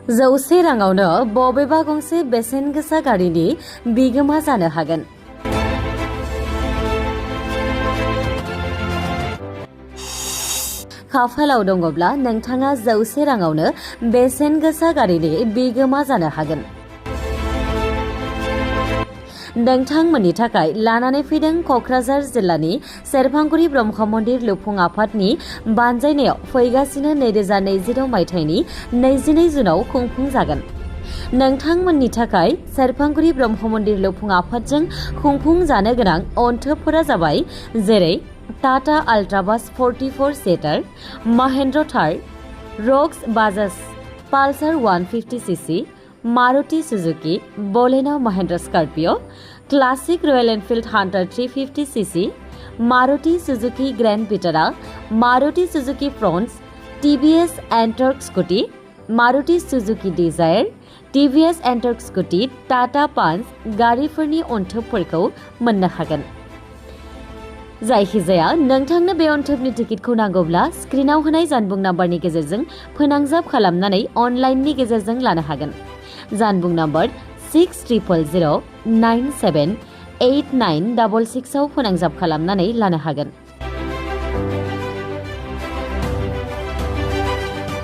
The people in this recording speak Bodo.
100 राङावनो बबेबा गंसे बेसेन गोसा गारिनि बिगोमा जानो हागोन। खाफालाव दङब्ला नोंथाङा 100 राङावनो बेसेन गोसा गारिनि बिगोमा जानो हागोन। नोंथांमोननि थाखाय लानानै फैदों क'क्राझार जिल्लानि सेरफांगुरि ब्रह्म मन्दिर लुफुं आफादनि बानजायनायाव फैगासिनो 2026 मायथाइनि 22 जुनाव खुंफुंजागोन। नोंथांमोननि थाखाय सेरफांगुरि ब्रह्म मन्दिर लुफुं आफादजों खुंफुंजानो गोनां अनथोबफोरा जाबाय जेरै Tata आल्ट्राबास 44 seater, Mahindra Thar, Roxx Bajaj Pulsar 150cc, Maruti Suzuki Baleno Mahindra Scorpio, Classic Royal Enfield Hunter 350cc, Maruti Suzuki Grand Vitara, Maruti Suzuki Fronx, TVS Ntorq Scooty, Maruti Suzuki Dzire, TVS Ntorq Scooty, Tata पांच गारिफोरनि अनथोबफोरखौ मोननो हागोन। जायखिजाया नोंथांनो बे अनथोबनि टिकेटखौ नांगौब्ला स्क्रिनाव होनाय जानबुं नाम्बारनि गेजेरजों फोनांजाब खालामनानै अनलाइननि गेजेरजों लानो हागोन। जानबुं नाम्बार 6009789666 आव फोनांजाब खालामनानै लानो हागोन।